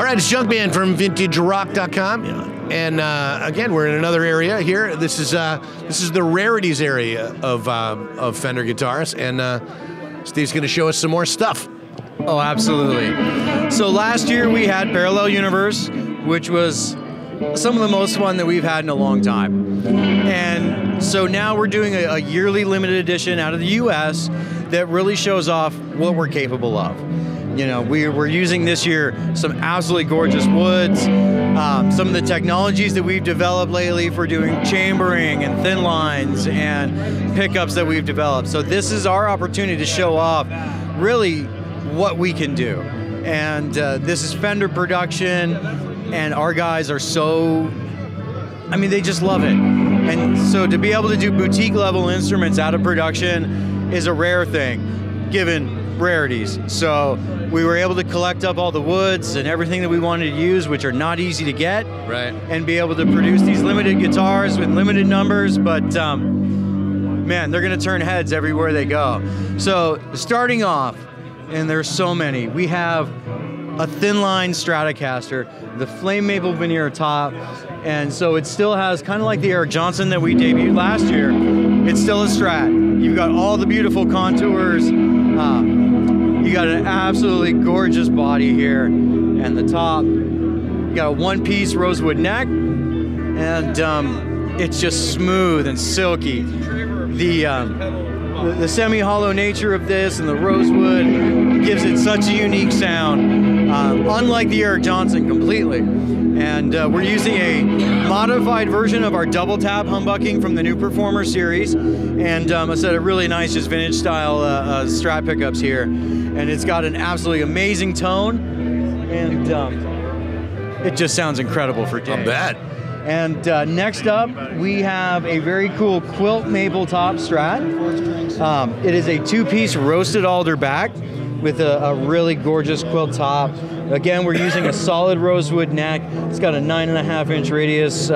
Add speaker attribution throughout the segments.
Speaker 1: All right, it's Junkman from VintageRock.com, and again, we're in another area here. This is the Rarities area of Fender guitars, and Steve's going to show us some more stuff.
Speaker 2: Oh, absolutely. So last year we had Parallel Universe, which was some of the most fun that we've had in a long time. And so now we're doing a yearly limited edition out of the US that really shows off what we're capable of. You know, we're using this year some absolutely gorgeous woods, some of the technologies that we've developed lately for doing chambering and thin lines and pickups that we've developed. So this is our opportunity to show off really what we can do. And this is Fender production, and our guys are so, I mean, they just love it. And so to be able to do boutique level instruments out of production is a rare thing, given Rarities. So we were able to collect up all the woods and everything that we wanted to use, which are not easy to get,
Speaker 1: right?
Speaker 2: And be able to produce these limited guitars with limited numbers, but man, they're gonna turn heads everywhere they go. So starting off, and there's so many, we have a thin line Stratocaster, the flame maple veneer top, and so it still has, kind of like the Eric Johnson that we debuted last year, it's still a Strat. You've got all the beautiful contours, you got an absolutely gorgeous body here, and the top, you got a one-piece rosewood neck, and it's just smooth and silky. The semi-hollow nature of this and the rosewood gives it such a unique sound, unlike the Eric Johnson completely. And we're using a modified version of our double tap humbucking from the new Performer series, and a set of really nice, just vintage style Strat pickups here. And it's got an absolutely amazing tone, and it just sounds incredible for days.
Speaker 1: I bet.
Speaker 2: And next up, we have a very cool Quilt maple top Strat. It is a two-piece roasted alder back with a really gorgeous quilt top. Again, we're using a solid rosewood neck. It's got a 9.5-inch radius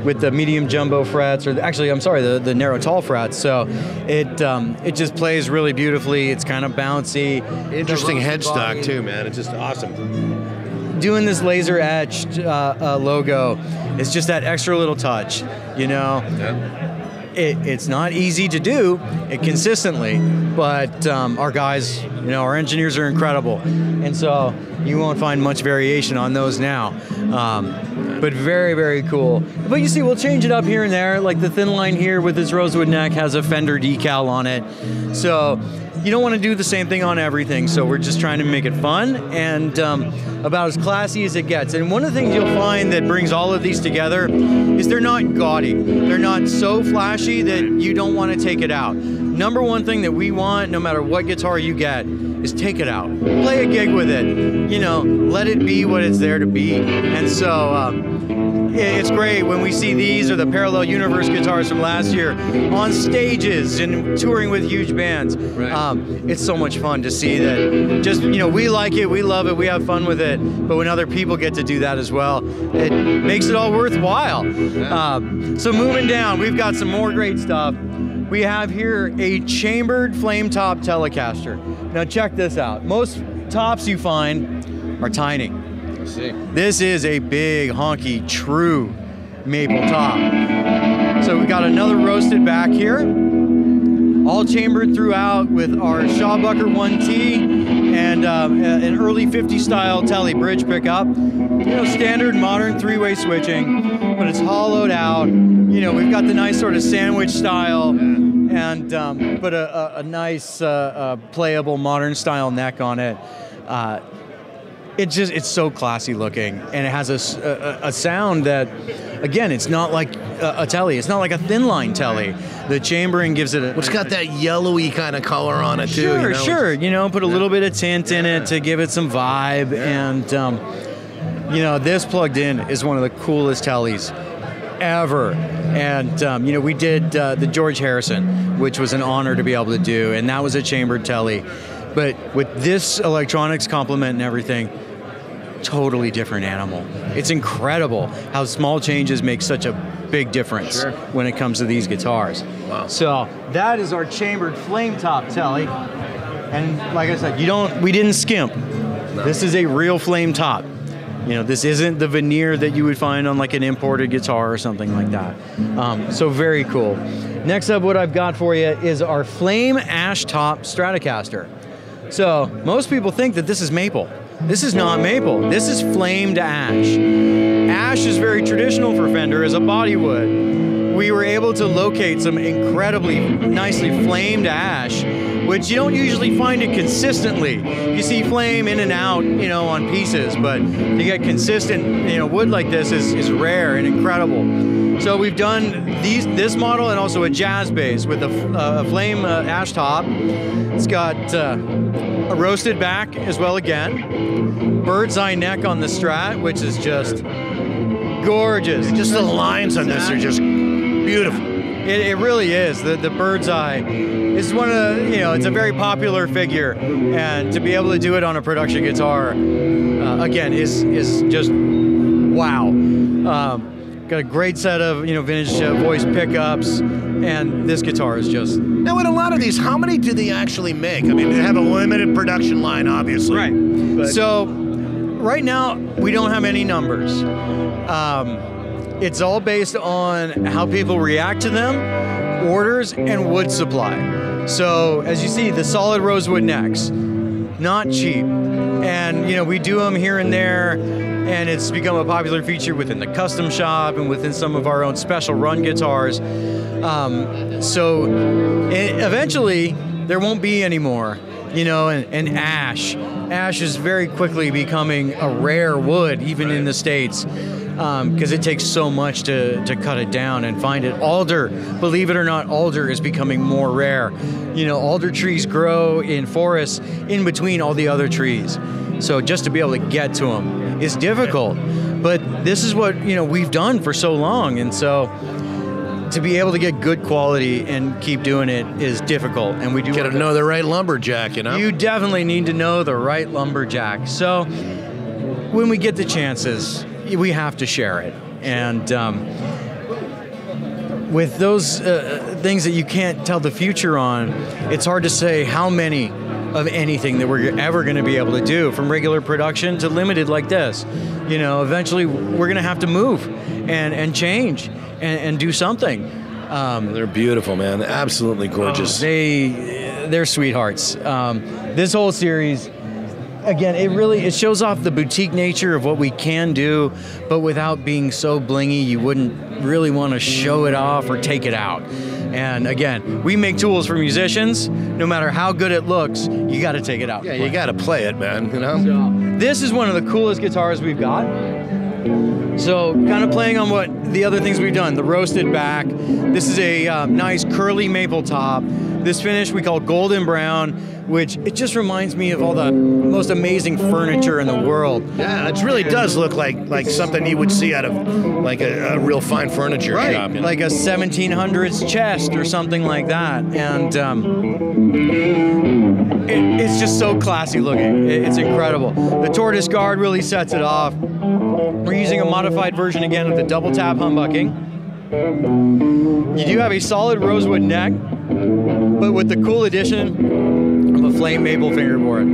Speaker 2: with the medium jumbo frets, or actually, I'm sorry, the narrow tall frets. So it just plays really beautifully. It's kind of bouncy.
Speaker 1: Interesting headstock too, man. It's just awesome.
Speaker 2: Doing this laser etched logo is just that extra little touch, you know.
Speaker 1: Yeah.
Speaker 2: It's not easy to do it consistently, but our guys, you know, our engineers are incredible, and so you won't find much variation on those now. But very, very cool. But you see, we'll change it up here and there, like the thin line here with this rosewood neck has a Fender decal on it. So you don't want to do the same thing on everything, so we're just trying to make it fun and about as classy as it gets. And one of the things you'll find that brings all of these together is they're not gaudy. They're not so flashy that you don't want to take it out. Number one thing that we want, no matter what guitar you get, is take it out. Play a gig with it. You know, let it be what it's there to be. And so it's great when we see these or the Parallel Universe guitars from last year on stages and touring with huge bands.
Speaker 1: Right.
Speaker 2: It's so much fun to see that. Just, you know, we like it, we love it, we have fun with it, but when other people get to do that as well, it makes it all worthwhile.
Speaker 1: Yeah.
Speaker 2: So moving down, we've got some more great stuff. We have here a chambered flame top Telecaster. Now check this out. Most tops you find are tiny.
Speaker 1: Let's see.
Speaker 2: This is a big, honky, true maple top. So we got another roasted back here, all chambered throughout with our Shawbucker 1T and an early 50 style Tele bridge pickup. You know, standard modern three-way switching, but it's hollowed out. You know, we've got the nice sort of sandwich style, and put a nice playable modern style neck on it. It's so classy looking, and it has a sound that, again, it's not like a Tele. It's not like a thin line Tele. The chambering gives it
Speaker 1: It's got that yellowy kind of color on it too.
Speaker 2: Sure,
Speaker 1: you know?
Speaker 2: sure. You know, put a little bit of tint in it to give it some vibe, and you know, this plugged in is one of the coolest Teles ever. And you know, we did the George Harrison, which was an honor to be able to do, and that was a chambered Tele. But with this electronics complement and everything, totally different animal. It's incredible how small changes make such a big difference when it comes to these guitars.
Speaker 1: Wow.
Speaker 2: So that is our chambered flame top Tele. And like I said, we didn't skimp. No. This is a real flame top. You know, this isn't the veneer that you would find on like an imported guitar or something like that. So very cool. Next up, what I've got for you is our Flame Ash Top Stratocaster. So most people think that this is maple. This is not maple. This is flamed ash. Ash is very traditional for Fender as a body wood. We were able to locate some incredibly nicely flamed ash, which you don't usually find it consistently. You see flame in and out, you know, on pieces, but to get consistent, you know, wood like this is rare and incredible. So we've done this model and also a jazz bass with a flame ash top. It's got a roasted back as well again. Bird's eye neck on the Strat, which is just gorgeous.
Speaker 1: Just the lines on this are just beautiful.
Speaker 2: It really is. The bird's eye is one of the, you know, it's a very popular figure, and to be able to do it on a production guitar, again, is just wow. Got a great set of, you know, vintage voice pickups, and this guitar is just...
Speaker 1: Now, in a lot of these, how many do they actually make? I mean, they have a limited production line, obviously.
Speaker 2: Right. But so, right now, we don't have any numbers. It's all based on how people react to them, orders, and wood supply. So, as you see, the solid rosewood necks, not cheap. And, you know, we do them here and there, and it's become a popular feature within the custom shop and within some of our own special run guitars. So eventually there won't be any more, you know, and ash. Ash is very quickly becoming a rare wood, even in the States, because it takes so much to cut it down and find it. Alder, believe it or not, alder is becoming more rare. You know, alder trees grow in forests in between all the other trees. So just to be able to get to them is difficult. But this is what, you know, we've done for so long. And so to be able to get good quality and keep doing it is difficult. And we do
Speaker 1: got to know the right lumberjack, you know?
Speaker 2: You definitely need to know the right lumberjack. So when we get the chances, we have to share it. And with those things that you can't tell the future on, it's hard to say how many of anything that we're ever going to be able to do, from regular production to limited like this. You know, eventually we're going to have to move and change and do something.
Speaker 1: They're beautiful, man. Absolutely gorgeous.
Speaker 2: They're sweethearts. This whole series, again, it shows off the boutique nature of what we can do, but without being so blingy, you wouldn't really want to show it off or take it out. And again, we make tools for musicians. No matter how good it looks, you got to take it out.
Speaker 1: Yeah, you got to play it, man. You know.
Speaker 2: So, this is one of the coolest guitars we've got. So, kind of playing on what the other things we've done. The roasted back. This is a nice curly maple top. This finish we call golden brown, which it just reminds me of all the most amazing furniture in the world.
Speaker 1: Yeah, it really does look like something you would see out of like a real fine furniture shop. You know?
Speaker 2: Like a 1700s chest or something like that. And it's just so classy looking. It's incredible. The tortoise guard really sets it off. We're using a modified version again of the double tap humbucking. You do have a solid rosewood neck, but with the cool addition of a flame maple fingerboard.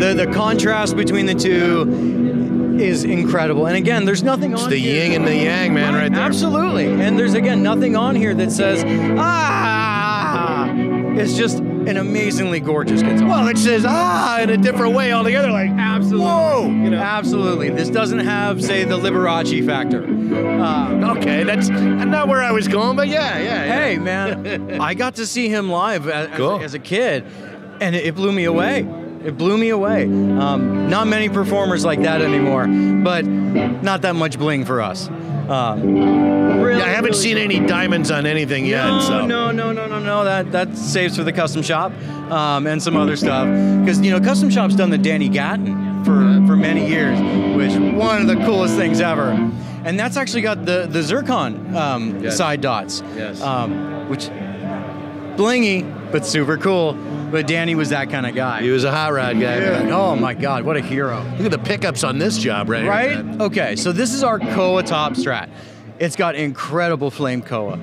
Speaker 2: The contrast between the two is incredible. And again, there's nothing on
Speaker 1: here. It's the
Speaker 2: here.
Speaker 1: yin and the yang, man, right there.
Speaker 2: Absolutely. And there's, again, nothing on here that says, ah! It's just an amazingly gorgeous guitar.
Speaker 1: Well, it says, ah, in a different way altogether, like,
Speaker 2: absolutely.
Speaker 1: Whoa! You know?
Speaker 2: Absolutely. This doesn't have, say, the Liberace factor.
Speaker 1: Okay, that's not where I was going, but yeah.
Speaker 2: Hey, man, I got to see him live as a kid, and it blew me away. It blew me away. Not many performers like that anymore, but not that much bling for us.
Speaker 1: Really, I haven't seen any diamonds on anything yet. So.
Speaker 2: No. That saves for the custom shop and some other stuff. Because, you know, custom shop's done the Danny Gatton for many years, which one of the coolest things ever. And that's actually got the zircon side dots, which blingy but super cool. But Danny was that kind of guy.
Speaker 1: He was a hot rod guy.
Speaker 2: Yeah. Oh my God, what a hero!
Speaker 1: Look at the pickups on this job, right?
Speaker 2: Right? Here, okay, so this is our Koa Top Strat. It's got incredible flame Koa.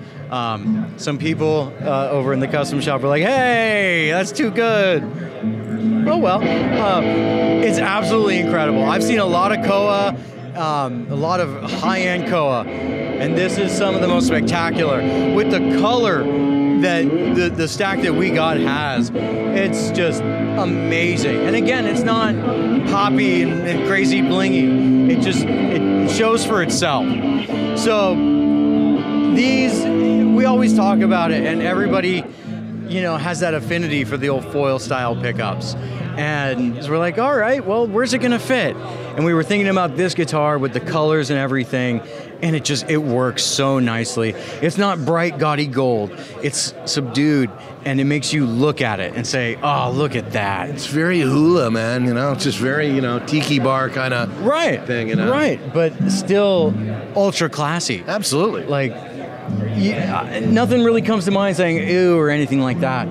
Speaker 2: Some people over in the custom shop were like, "Hey, that's too good." Oh, well, it's absolutely incredible. I've seen a lot of Koa, a lot of high-end Koa, and this is some of the most spectacular. With the color that the stack that we got has, it's just amazing. And again, it's not poppy and crazy blingy. It shows for itself. So these, we always talk about it, and everybody, you know, has that affinity for the old foil style pickups. And so we're like, all right, well, where's it gonna fit? And we were thinking about this guitar with the colors and everything, and it works so nicely. It's not bright, gaudy gold. It's subdued, and it makes you look at it and say, oh, look at that.
Speaker 1: It's very hula, man, you know? It's just very, you know, tiki bar kind of thing, you know?
Speaker 2: Right, but still ultra classy.
Speaker 1: Absolutely.
Speaker 2: Like, nothing really comes to mind saying ew or anything like that.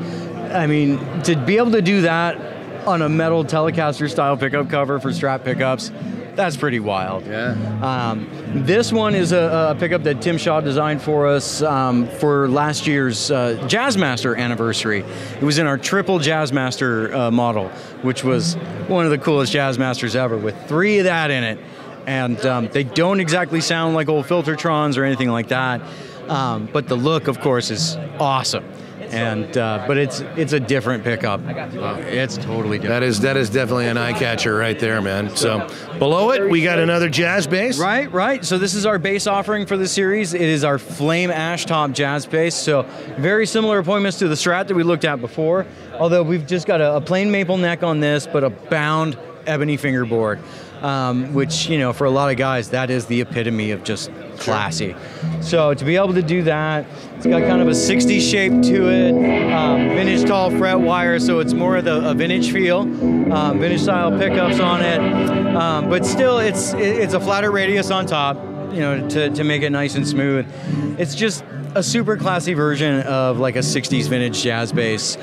Speaker 2: I mean, to be able to do that on a metal Telecaster style pickup cover for Strat pickups, that's pretty wild.
Speaker 1: Yeah.
Speaker 2: This one is a pickup that Tim Shaw designed for us for last year's Jazzmaster anniversary. It was in our triple Jazzmaster model, which was one of the coolest Jazzmasters ever, with 3 of that in it. And they don't exactly sound like old Filtertrons or anything like that, but the look, of course, is awesome. And but it's a different pickup. It's totally different.
Speaker 1: That is definitely an eye catcher right there, man. So below it, we got another jazz bass.
Speaker 2: Right. So this is our bass offering for the series. It is our Flame Ash Top Jazz bass. So very similar appointments to the Strat that we looked at before. Although we've just got a plain maple neck on this, but a bound ebony fingerboard, which, you know, for a lot of guys, that is the epitome of just classy. So to be able to do that, it's got kind of a 60s shape to it, vintage tall fret wire, so it's more of a vintage feel, vintage style pickups on it, but still it's a flatter radius on top, you know, to make it nice and smooth. It's just a super classy version of like a 60s vintage jazz bass,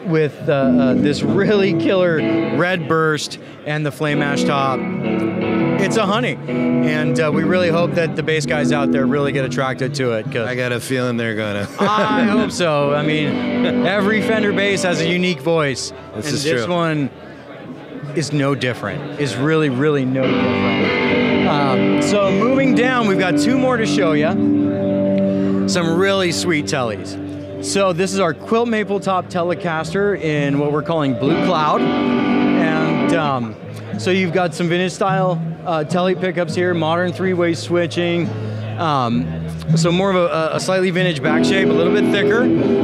Speaker 2: with this really killer red burst and the Flame Ash top. It's a honey, and we really hope that the bass guys out there really get attracted to it. Cause
Speaker 1: I got a feeling they're gonna.
Speaker 2: I hope so. I mean, every Fender bass has a unique voice, this one is no different. Is really, really no different. So moving down, we've got 2 more to show you. Some really sweet tellies. So this is our Quilt Maple Top Telecaster in what we're calling Blue Cloud, and so you've got some vintage style telly pickups here, modern 3-way switching. So more of a slightly vintage back shape, a little bit thicker,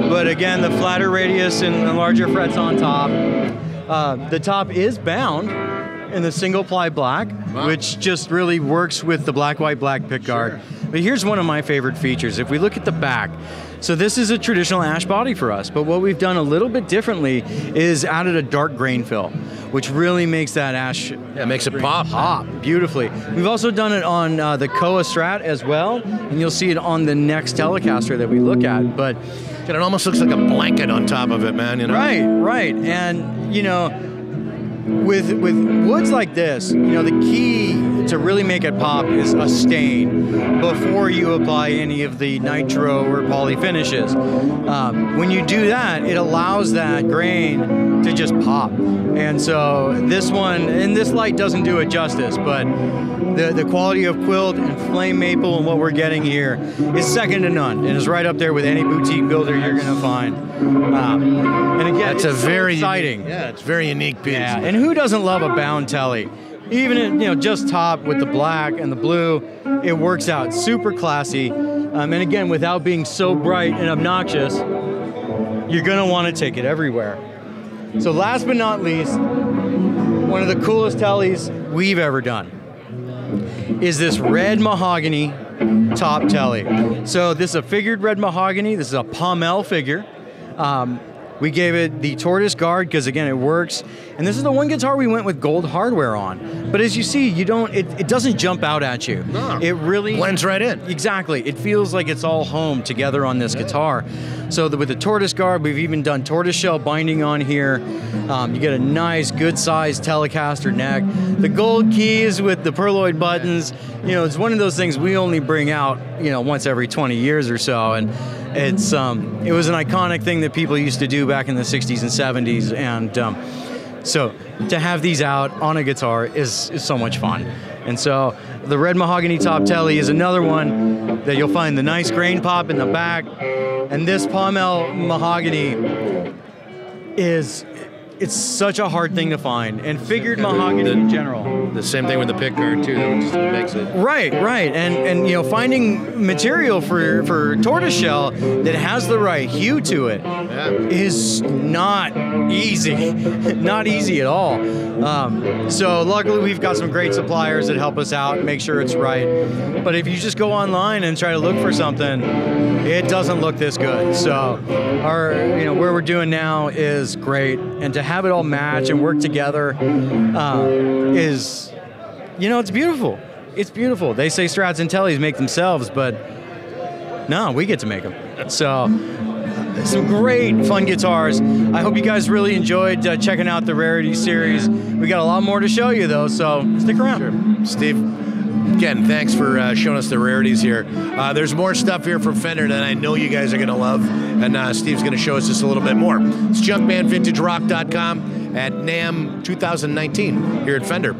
Speaker 2: but again, the flatter radius and the larger frets on top. The top is bound in the single ply black, which just really works with the black, white, black pickguard. Sure. But here's one of my favorite features. If we look at the back, so this is a traditional ash body for us, but what we've done a little bit differently is added a dark grain fill, which really makes that ash
Speaker 1: makes it pop
Speaker 2: beautifully. We've also done it on the Koa Strat as well, and you'll see it on the next Telecaster that we look at. But
Speaker 1: it almost looks like a blanket on top of it, man. You know?
Speaker 2: Right. And you know, with woods like this, you know, the key to really make it pop is a stain before you apply any of the nitro or poly finishes. When you do that, it allows that grain to just pop. And so this one, and this light doesn't do it justice, but the quality of Quilt and Flame Maple and what we're getting here is second to none, and is right up there with any boutique builder you're going to find. And again, it's very exciting.
Speaker 1: It's very unique piece.
Speaker 2: Yeah, and who doesn't love a bound telly? Even in, you know, just top with the black and the blue, it works out super classy. And again, without being so bright and obnoxious, you're going to want to take it everywhere. So last but not least, one of the coolest tellies we've ever done is this red mahogany top telly. So this is a figured red mahogany. This is a Pommel figure. We gave it the tortoise guard because, again, it works. And this is the one guitar we went with gold hardware on. But as you see, it doesn't jump out at you.
Speaker 1: No.
Speaker 2: It really
Speaker 1: blends right in.
Speaker 2: Exactly. It feels like it's all home together on this guitar. So with the tortoise guard, we've even done tortoiseshell binding on here. You get a nice, good-sized Telecaster neck. The gold keys with the pearloid buttons. You know, it's one of those things we only bring out, you know, once every 20 years or so. And It's it was an iconic thing that people used to do back in the 60s and 70s, and so to have these out on a guitar is so much fun. And so the red mahogany top telly is another one that you'll find the nice grain pop in the back, and this Pommel mahogany it's such a hard thing to find, and figured mahogany in general.
Speaker 1: The same thing with the pickguard too, that just makes it.
Speaker 2: Right, and you know, finding material for tortoiseshell that has the right hue to it is not easy, not easy at all. So luckily we've got some great suppliers that help us out and make sure it's right. But if you just go online and try to look for something, it doesn't look this good. So where we're doing now is great, and to have it all match and work together is, it's beautiful. It's beautiful. They say Strats and Tellies make themselves, but no, we get to make them. So some great fun guitars. I hope you guys really enjoyed checking out the Rarity series. We got a lot more to show you though, so stick around.
Speaker 1: Sure. Steve, again, thanks for showing us the Rarities here. There's more stuff here from Fender that I know you guys are going to love, and Steve's going to show us just a little bit more. It's JunkmanVintageRock.com at NAMM 2019 here at Fender.